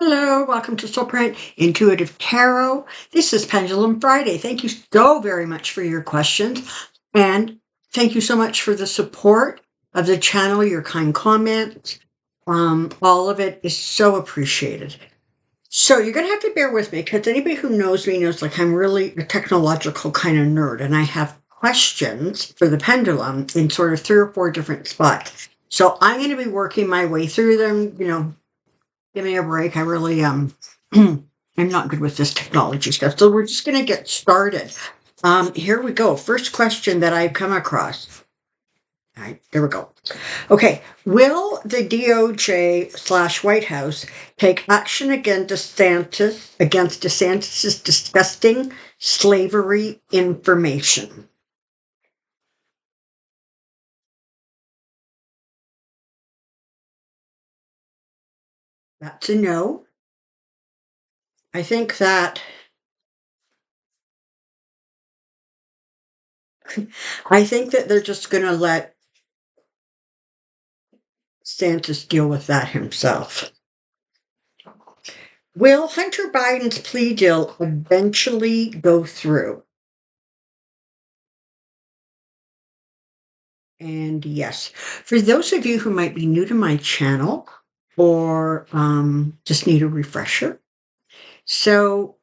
Hello, welcome to Soulprint Intuitive Tarot. This is Pendulum Friday. Thank you so very much for your questions. And thank you so much for the support of the channel, your kind comments. All of it is so appreciated. So you're going to have to bear with me because anybody who knows me knows like I'm really a technological kind of nerd and I have questions for the pendulum in sort of 3 or 4 different spots. So I'm going to be working my way through them, give me a break. I really I'm not good with this technology stuff. So we're just gonna get started. Here we go. First question that I've come across. All right, there we go. Okay. Will the DOJ/White House take action against DeSantis's disgusting slavery information? That's a no. I think that they're just gonna let Santos deal with that himself. Will Hunter Biden's plea deal eventually go through? And yes, for those of you who might be new to my channel or just need a refresher, so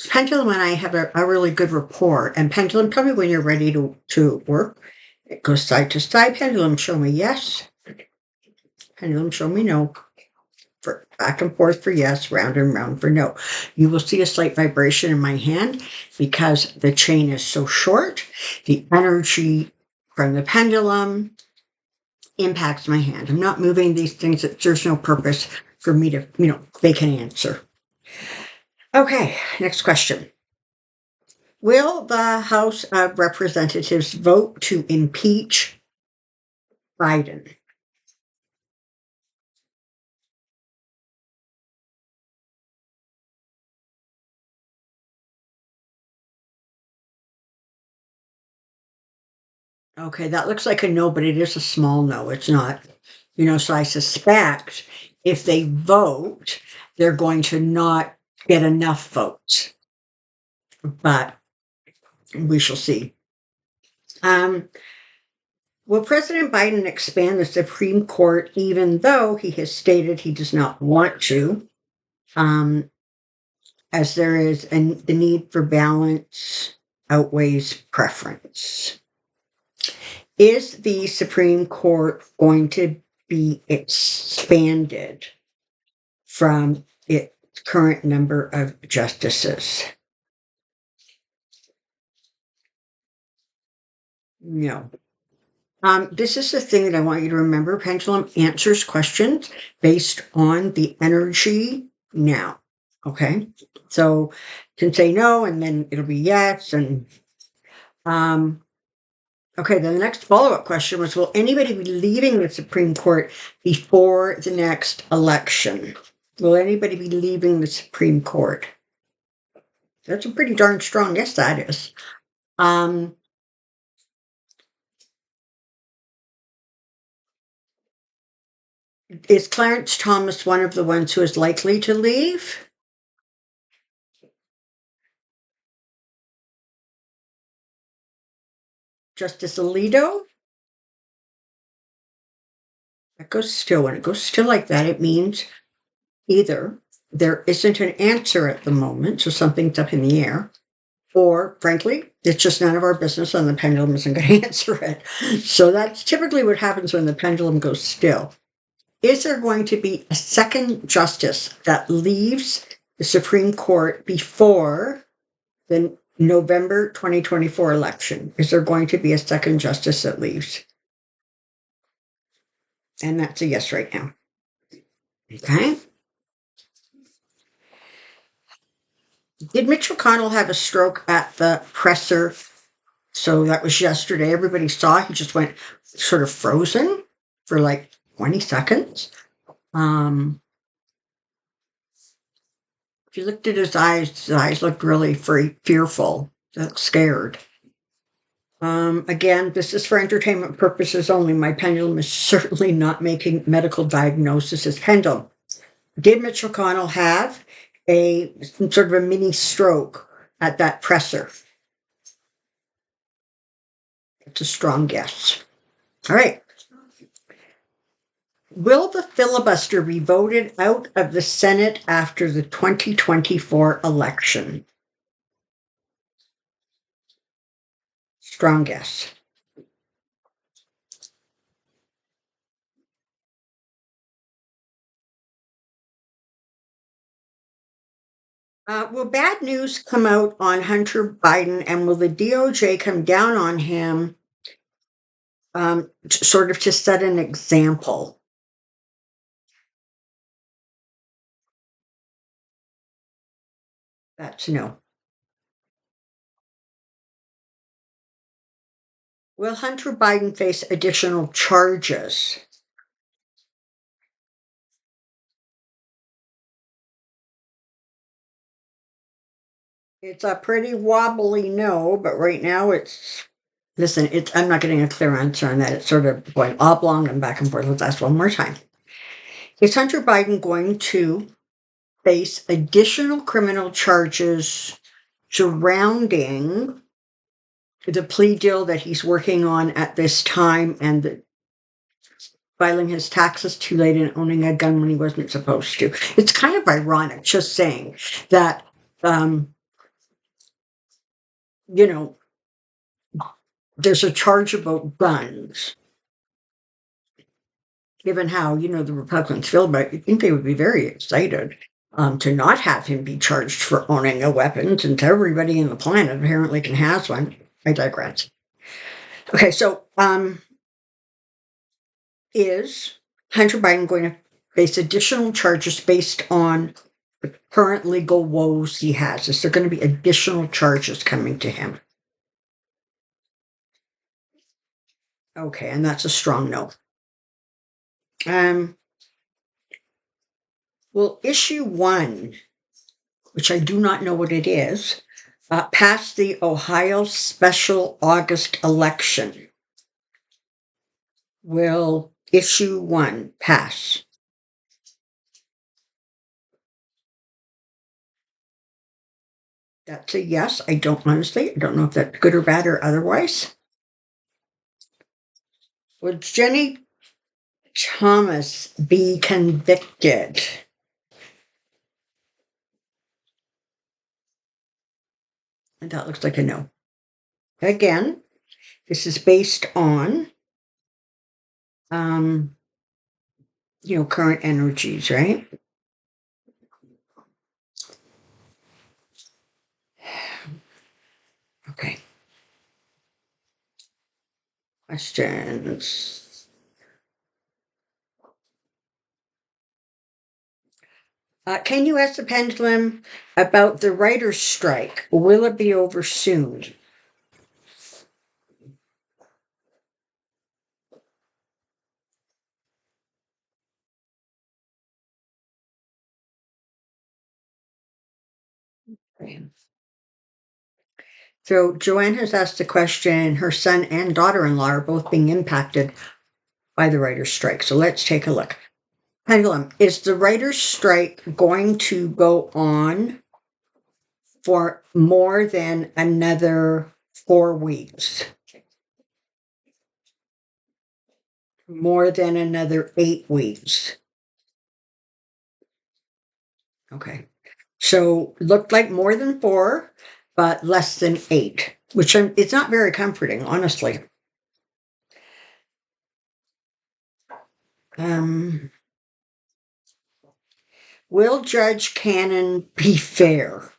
Pendulum and I have a really good rapport. And Pendulum, tell me when you're ready to work. It goes side to side. Pendulum, show me yes. Pendulum, show me no. For back and forth for yes, round and round for no. You will see a slight vibration in my hand because the chain is so short. The energy from the pendulum impacts my hand. I'm not moving these things. There's no purpose for me to, fake an answer. Okay, next question. Will the House of Representatives vote to impeach Biden? Okay, that looks like a no, but it is a small no. It's not, so I suspect if they vote, they're going to not get enough votes, but we shall see. Will President Biden expand the Supreme Court even though he has stated he does not want to, as there is the need for balance outweighs preference? Is the Supreme Court going to be expanded from its current number of justices? No. This is the thing that I want you to remember. Pendulum answers questions based on the energy now. Okay. So can say no, and then it'll be yes. And okay, then the next follow-up question was, will anybody be leaving the Supreme Court before the next election? Will anybody be leaving the Supreme Court? That's a pretty darn strong yes, that is. Is Clarence Thomas one of the ones who is likely to leave? Justice Alito? That goes still. When it goes still like that, it means either there isn't an answer at the moment, so something's up in the air, or frankly, it's just none of our business and the pendulum isn't going to answer it. So that's typically what happens when the pendulum goes still. Is there going to be a second justice that leaves the Supreme Court before the November 2024 election? Is there going to be a second justice that leaves? And that's a yes right now. Okay. Did Mitch McConnell have a stroke at the presser? So that was yesterday. Everybody saw he just went sort of frozen for like 20 seconds. If you looked at his eyes looked really fearful, scared. Again, this is for entertainment purposes only. My pendulum is certainly not making medical diagnosis as pendulum. did Mitch McConnell have some sort of a mini stroke at that presser? It's a strong guess. All right. Will the filibuster be voted out of the Senate after the 2024 election? Strong guess. Will bad news come out on Hunter Biden, and will the DOJ come down on him, sort of to set an example? That's no. Will Hunter Biden face additional charges? It's a pretty wobbly no, but right now listen, I'm not getting a clear answer on that. It's sort of going oblong and back and forth. Let's ask one more time. Is Hunter Biden going to face additional criminal charges surrounding the plea deal that he's working on at this time, and filing his taxes too late and owning a gun when he wasn't supposed to? It's kind of ironic, just saying that, you know, there's a charge about guns. Given how, the Republicans feel about it, you think they would be very excited to not have him be charged for owning a weapon, since everybody in the planet apparently can have one. I digress. Okay, so is Hunter Biden going to face additional charges based on the current legal woes he has? Is there going to be additional charges coming to him? Okay, and that's a strong no. Will issue 1, which I do not know what it is, pass the Ohio special August election? Will issue 1 pass? That's a yes. I don't know if that's good or bad or otherwise. Would Jenny Thomas be convicted? And that looks like a no. Again, this is based on, current energies, right? Okay. Questions. Can you ask the pendulum about the writer's strike? Will it be over soon? Okay. So Joanne has asked a question. Her son and daughter-in-law are both being impacted by the writer's strike. So let's take a look. Pendulum, is the writer's strike going to go on for more than another 4 weeks? More than another 8 weeks? Okay. So looked like more than 4, but less than 8, which it's not very comforting, honestly. Will Judge Cannon be fair?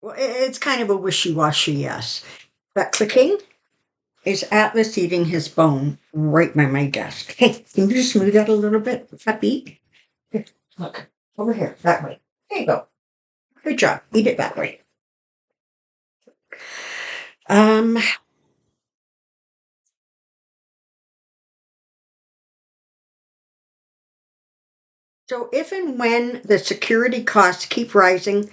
Well, it's kind of a wishy-washy yes. That clicking is Atlas eating his bone right by my desk. Hey, can you just move that a little bit, Happy? Here, look, over here, that way. There you go. Good job. Eat it that way. Um, so if and when the security costs keep rising,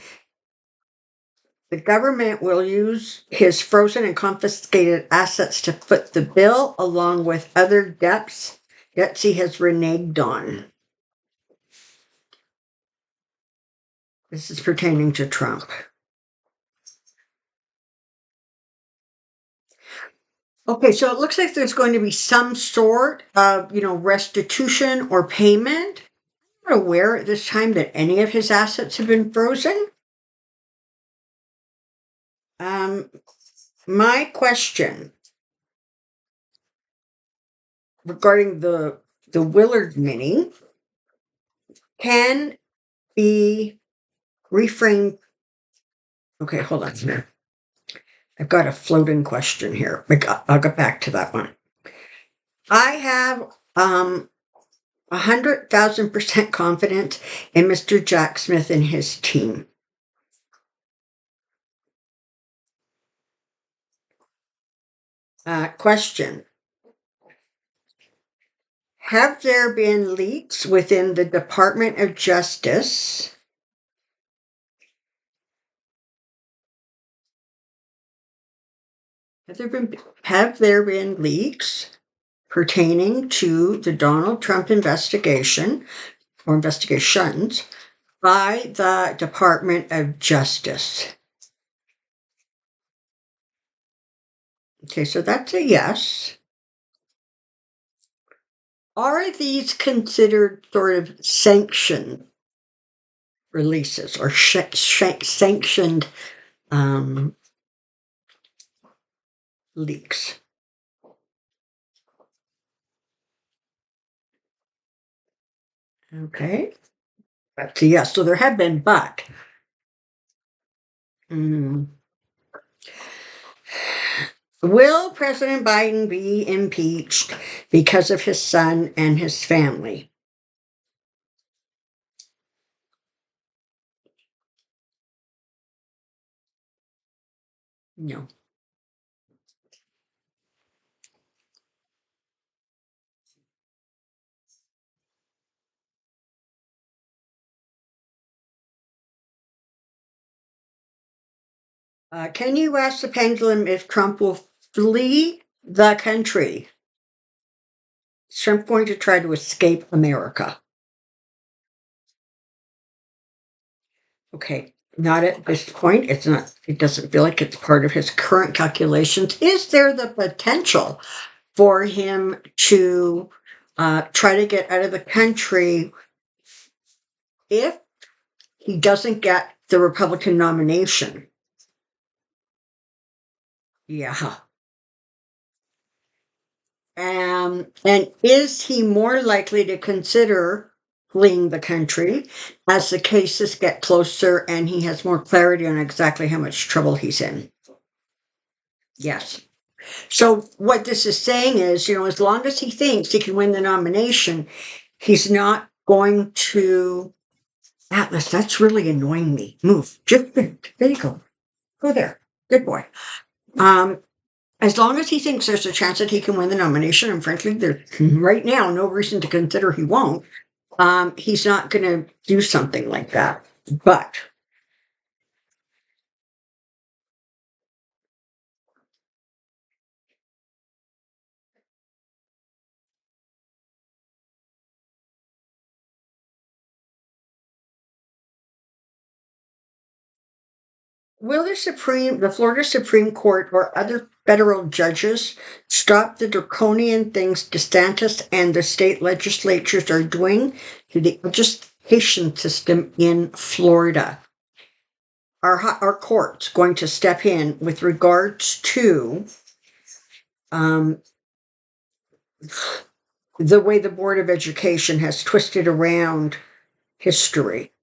The government will use his frozen and confiscated assets to foot the bill, along with other debts he has reneged on. This is pertaining to Trump. Okay, so it looks like there's going to be some sort of, restitution or payment. I'm not aware at this time that any of his assets have been frozen. My question regarding the Willard Mini can be reframed. Okay, hold on. I've got a floating question here. I'll get back to that one. I have 100,000% confidence in Mr. Jack Smith and his team. Question. Have there been leaks within the Department of Justice have there been leaks pertaining to the Donald Trump investigation or investigations by the Department of Justice? Okay, so that's a yes. Are these considered sort of sanctioned releases or sanctioned leaks? Okay, that's a yes. So there have been, but will President Biden be impeached because of his son and his family? No. Can you ask the pendulum if Trump will flee the country? Is Trump going to try to escape America? Okay, not at this point. It's not. It doesn't feel like it's part of his current calculations. Is there the potential for him to try to get out of the country if he doesn't get the Republican nomination? Yeah. And is he more likely to consider fleeing the country as the cases get closer and he has more clarity on exactly how much trouble he's in? Yes. So what this is saying is, as long as he thinks he can win the nomination, he's not going to. Atlas, that's really annoying me. Move. Just there you go. Go there. Good boy. As long as he thinks there's a chance that he can win the nomination, and frankly, there's right now no reason to consider he won't, he's not going to do something like that. But will the Florida Supreme Court or other federal judges stop the draconian things DeSantis and the state legislatures are doing to the education system in Florida? Our court's going to step in with regards to the way the Board of Education has twisted around history.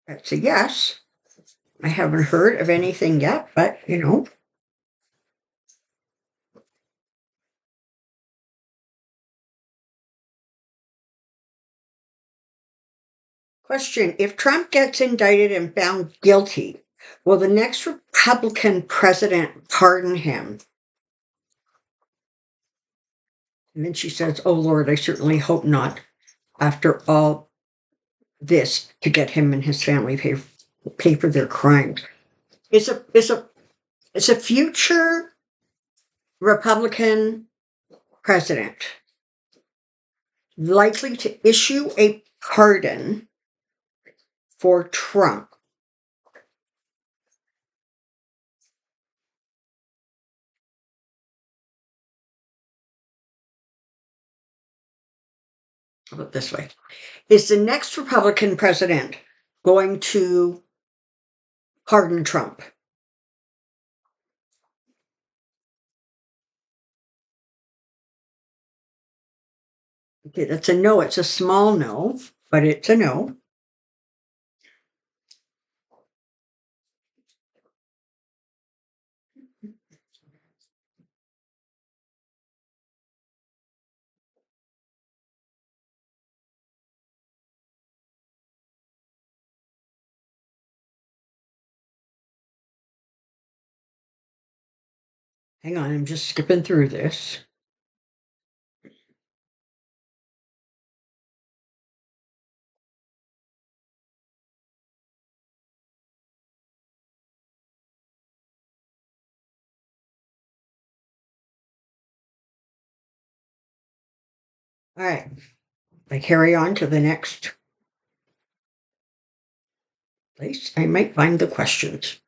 That's a yes. I haven't heard of anything yet, but Question. If Trump gets indicted and found guilty, will the next Republican president pardon him? And then she says, oh Lord, I certainly hope not, after all this to get him and his family pay for their crimes. Is a future Republican president likely to issue a pardon for Trump? How about this way? Is the next Republican president going to pardon Trump? Okay, that's a no. It's a small no, but it's a no. Hang on, I'm just skipping through this. All right, I carry on to the next place. I might find the questions.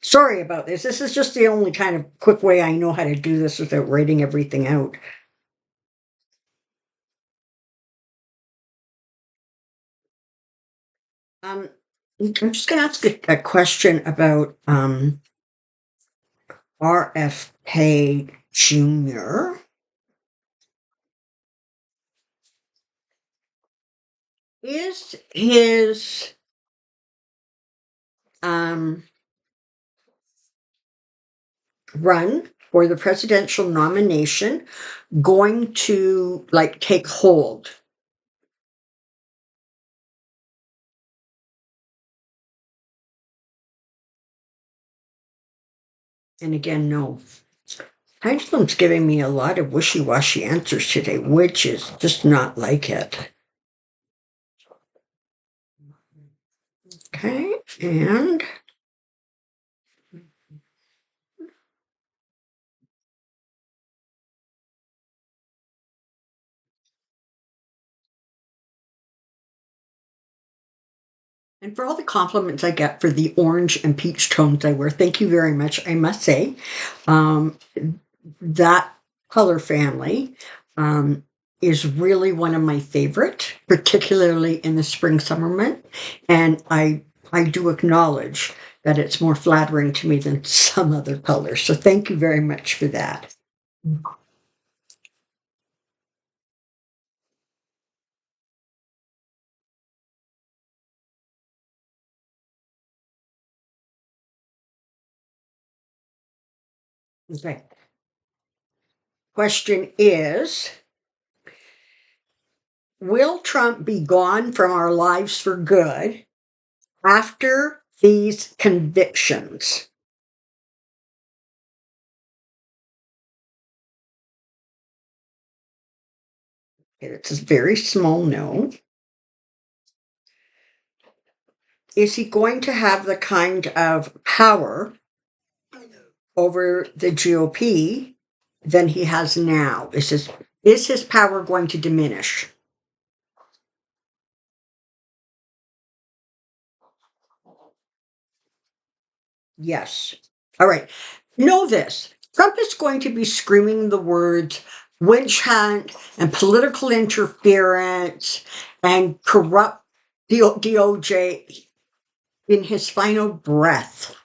Sorry about this. This is just the only kind of quick way I know how to do this without writing everything out. I'm just going to ask a question about RFK Jr. Is his run for the presidential nomination going to take hold? And again, no. Pendulum's giving me a lot of wishy-washy answers today, which is just not like it. Okay, and for all the compliments I get for the orange and peach tones I wear, thank you very much. I must say, that color family is really one of my favorite, particularly in the spring summer month. And I do acknowledge that it's more flattering to me than some other colors. So thank you very much for that. Okay. Question is, will Trump be gone from our lives for good after these convictions? It's a very small no. Is he going to have the kind of power over the GOP than he has now? Is his power going to diminish? Yes. All right. Know this. Trump is going to be screaming the words witch hunt and political interference and corrupt DOJ in his final breath.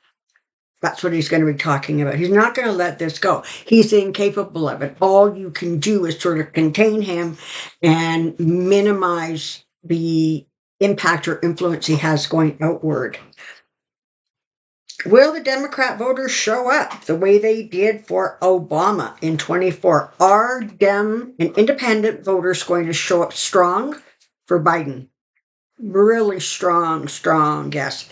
That's what he's going to be talking about. He's not going to let this go. He's incapable of it. All you can do is sort of contain him and minimize the impact or influence he has going outward. Will the Democrat voters show up the way they did for Obama in 24? Are Dem and independent voters going to show up strong for Biden? Really strong, yes.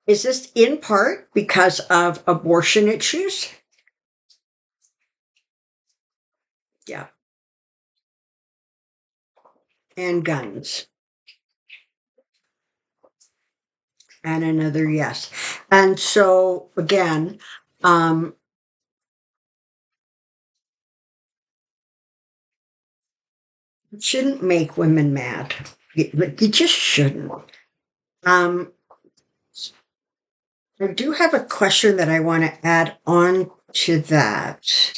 Is this in part because of abortion issues? Yeah. And guns. and another yes. And so again, um, it shouldn't make women mad. You just shouldn't. Um, I do have a question that I want to add on to that.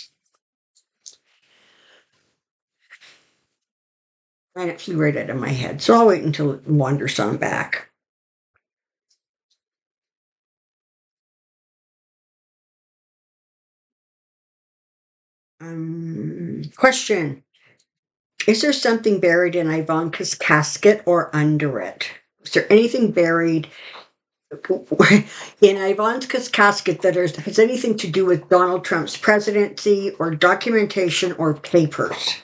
And it flew right out of my head. So I'll wait until it wanders on back. Question. Is there something buried in Ivanka's casket or under it? Is there anything buried in Ivanka's casket that has anything to do with Donald Trump's presidency or documentation or papers?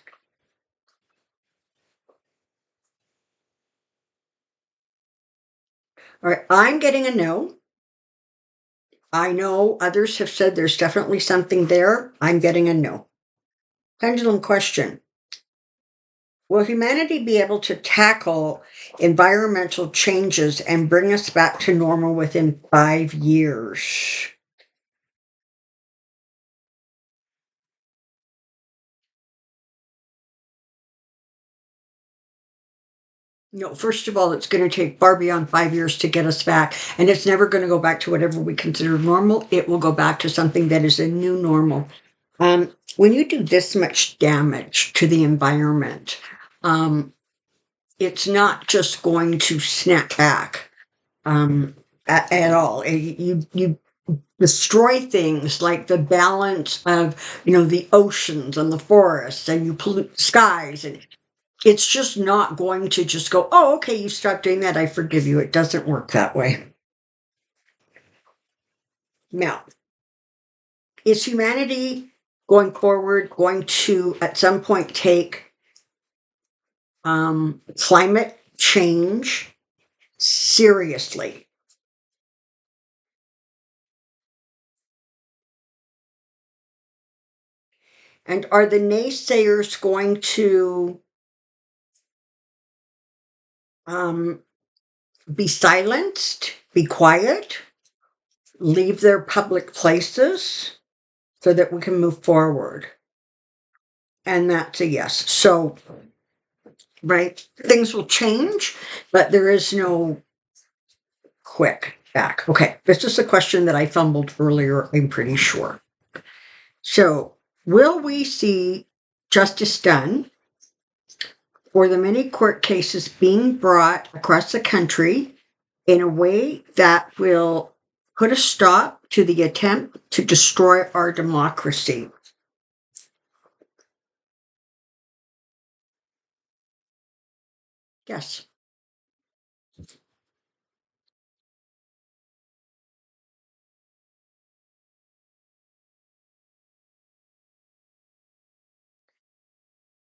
All right, I'm getting a no. I know others have said there's definitely something there. I'm getting a no. Pendulum question. Will humanity be able to tackle environmental changes and bring us back to normal within 5 years? No, first of all, it's going to take far beyond 5 years to get us back, and it's never going to go back to whatever we consider normal. It will go back to something that is a new normal. When you do this much damage to the environment, um, it's not just going to snap back at all. You destroy things like the balance of the oceans and the forests, and you pollute the skies, and it's just not going to just go, oh, okay, you stop doing that, I forgive you. It doesn't work that way. Now, is humanity going forward going to at some point take climate change seriously? And are the naysayers going to um, be silenced, be quiet, leave their public places so that we can move forward? And that's a yes. So, right, things will change, but there is no quick back. Okay, this is a question that I fumbled earlier, I'm pretty sure. So, will we see justice done for the many court cases being brought across the country in a way that will put a stop to the attempt to destroy our democracy? Yes.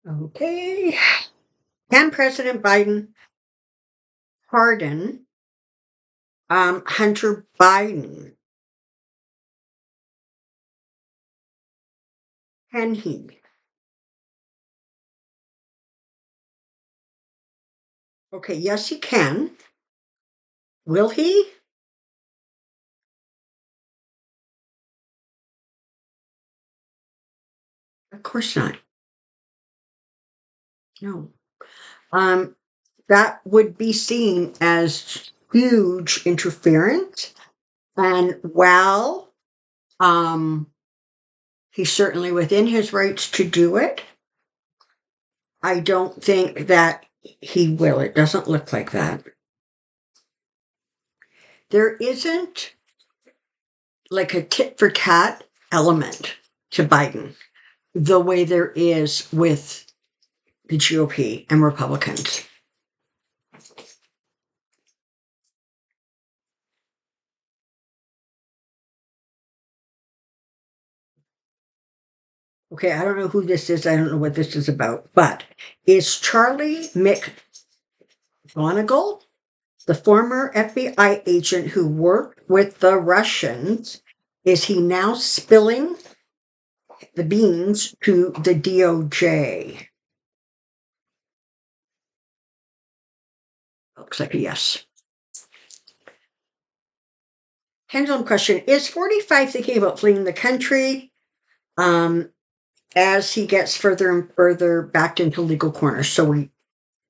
Okay. Can President Biden pardon Hunter Biden? Can he? Okay, yes, he can. Will he? Of course not. No. Um, that would be seen as huge interference. And while he's certainly within his rights to do it, I don't think that he will. It doesn't look like that. There isn't like a tit for tat element to Biden the way there is with the GOP and Republicans. Okay, I don't know who this is. I don't know what this is about. But is Charlie McGonigal, the former FBI agent who worked with the Russians, is he now spilling the beans to the DOJ? Looks like a yes. Pendulum question, is 45 thinking about fleeing the country as he gets further and further backed into legal corners? So we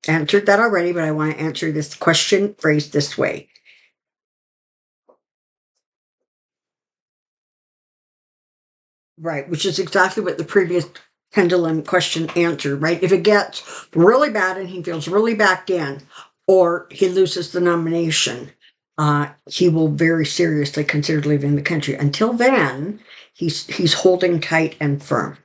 answered that already, but I want to answer this question phrased this way. Right, which is exactly what the previous pendulum question answered, right? If it gets really bad and he feels really backed in, or he loses the nomination, he will very seriously consider leaving the country. Until then, he's holding tight and firm.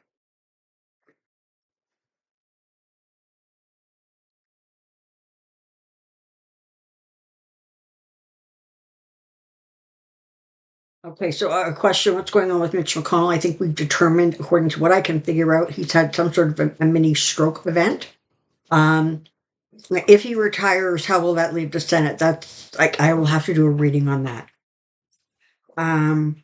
Okay, so a question, what's going on with Mitch McConnell? I think we've determined, according to what I can figure out, he's had some sort of a mini stroke event. If he retires, how will that leave the Senate? That's like, I will have to do a reading on that. Um,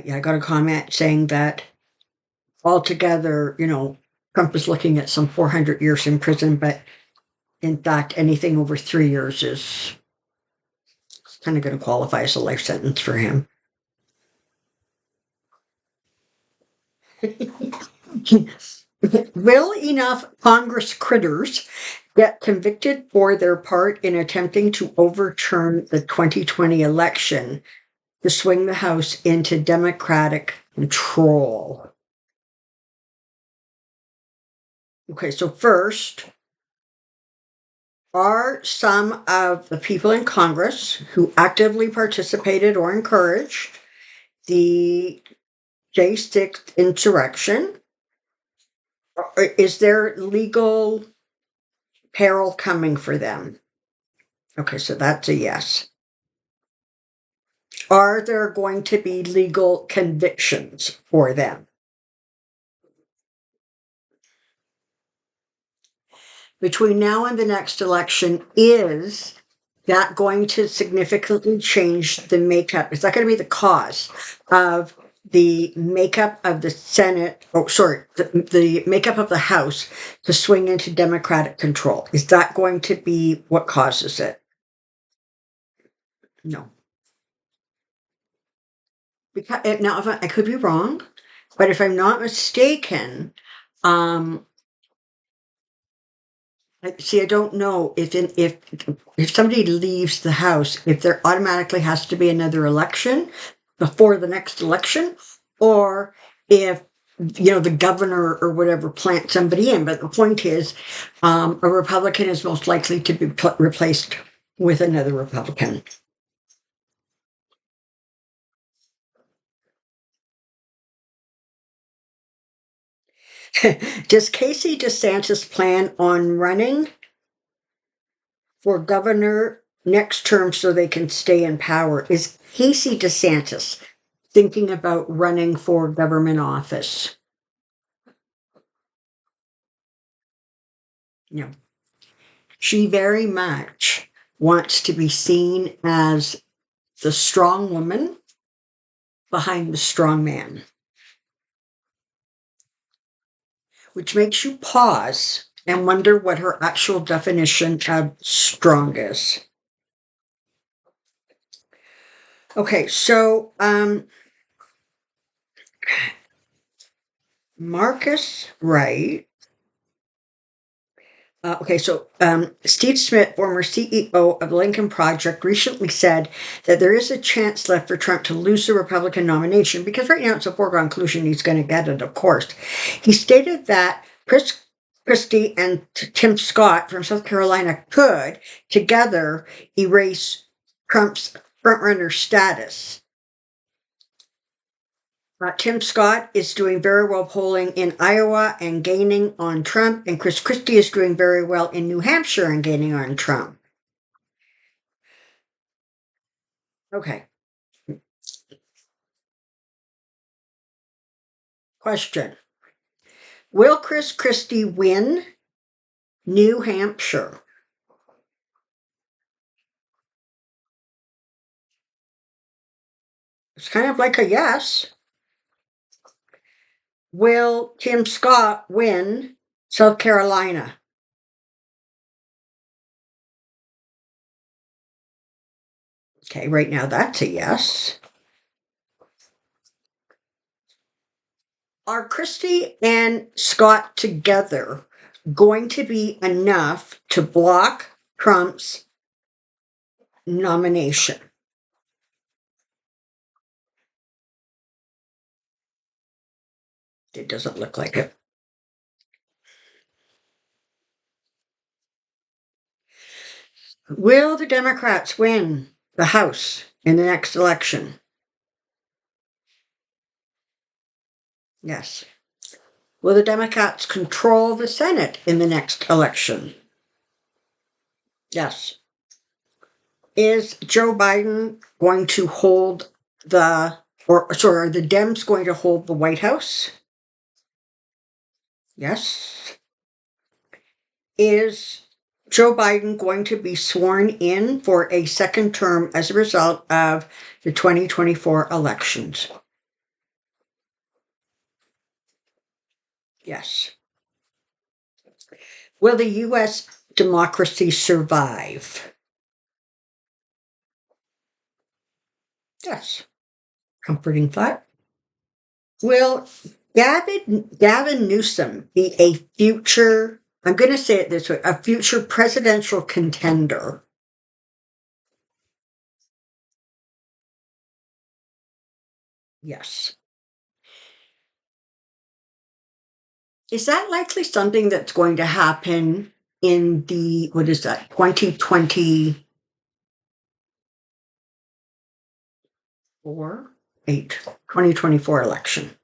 yeah, I got a comment saying that altogether, Trump is looking at some 400 years in prison, but in fact, anything over 3 years is kind of going to qualify as a life sentence for him. Will enough Congress critters get convicted for their part in attempting to overturn the 2020 election to swing the House into Democratic control? Okay, so first, are some of the people in Congress who actively participated or encouraged the J6 insurrection, is there legal peril coming for them? Okay, so that's a yes. Are there going to be legal convictions for them? Between now and the next election, is that going to significantly change the makeup? Is that going to be the cause of the makeup of the Senate? Oh, sorry, the makeup of the House to swing into Democratic control. Is that going to be what causes it? No. Because now, if I could be wrong, but if I'm not mistaken, um, see, I don't know if somebody leaves the House, if there automatically has to be another election before the next election, or if the governor or whatever plants somebody in. But the point is, a Republican is most likely to be replaced with another Republican. Does Casey DeSantis plan on running for governor next term so they can stay in power? Is Casey DeSantis thinking about running for government office? No. She very much wants to be seen as the strong woman behind the strong man, which makes you pause and wonder what her actual definition of strong is. Okay, so Marcus Wright. Okay, so Steve Smith, former CEO of the Lincoln Project, recently said that there is a chance left for Trump to lose the Republican nomination because right now it's a foregone conclusion he's going to get it, of course. He stated that Chris Christie and Tim Scott from South Carolina could together erase Trump's frontrunner status. Tim Scott is doing very well polling in Iowa and gaining on Trump, and Chris Christie is doing very well in New Hampshire and gaining on Trump. Okay. Question. Will Chris Christie win New Hampshire? It's kind of like a yes. Will Tim Scott win South Carolina. Okay, right now that's a yes. Are Christie and Scott together going to be enough to block Trump's nomination? It doesn't look like it. Will the Democrats win the House in the next election? Yes. Will the Democrats control the Senate in the next election? Yes. Is Joe Biden going to hold are the Dems going to hold the White House? Yes. Is Joe Biden going to be sworn in for a second term as a result of the 2024 elections? Yes. Will the U.S. democracy survive? Yes. Comforting thought. Will Gavin Newsom be a future, I'm going to say it this way, a future presidential contender? Yes. Is that likely something that's going to happen in the, what is that, 2024 election?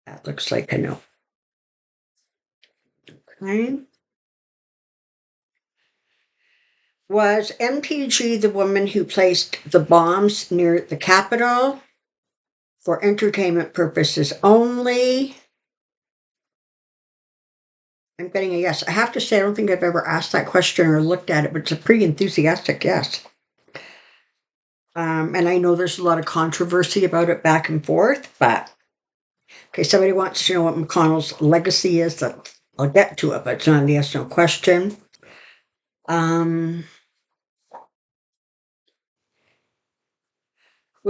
That looks like a no. Okay. Was MTG the woman who placed the bombs near the Capitol for entertainment purposes only? I'm getting a yes. I have to say, I don't think I've ever asked that question or looked at it, but it's a pretty enthusiastic yes. And I know there's a lot of controversy about it back and forth, but okay, somebody wants to know what McConnell's legacy is. That I'll get to it, but it's not a yes no question. Will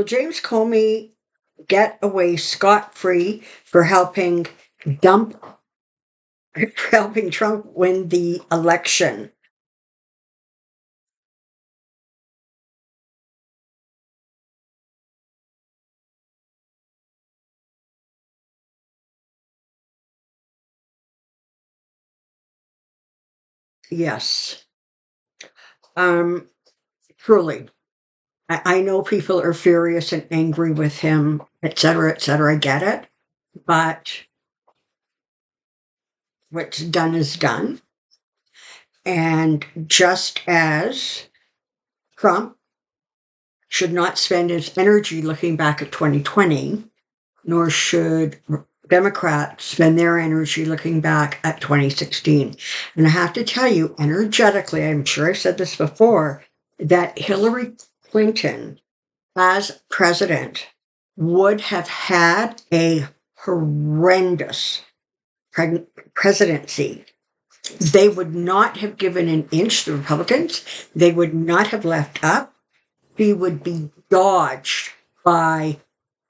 James Comey get away scot-free for dump helping Trump win the election? Yes. Um, Truly. I know people are furious and angry with him, et cetera, et cetera. I get it. But what's done is done. And just as Trump should not spend his energy looking back at 2020, nor should Democrats spend their energy looking back at 2016. And I have to tell you, energetically, I'm sure I've said this before, that Hillary Clinton as president would have had a horrendous presidency. They would not have given an inch, the Republicans. They would not have left up. He would be dodged by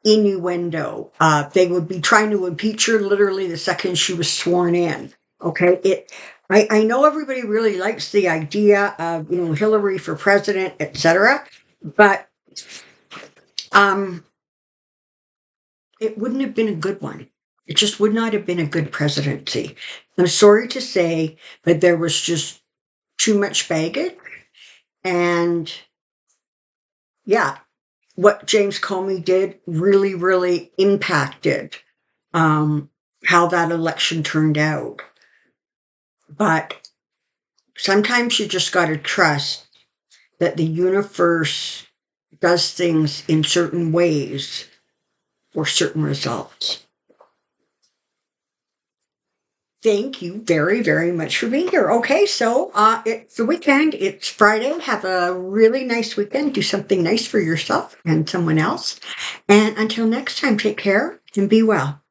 innuendo. They would be trying to impeach her literally the second she was sworn in. Okay, I know everybody really likes the idea of Hillary for president, etc., but um, it wouldn't have been a good one. It just would not have been a good presidency. I'm sorry to say, but there was just too much baggage. And yeah, what James Comey did really, really impacted um, how that election turned out. But sometimes you just got to trust that the universe does things in certain ways for certain results. Thank you very, very much for being here. Okay, so it's the weekend. It's Friday. Have a really nice weekend. Do something nice for yourself and someone else. And until next time, take care and be well.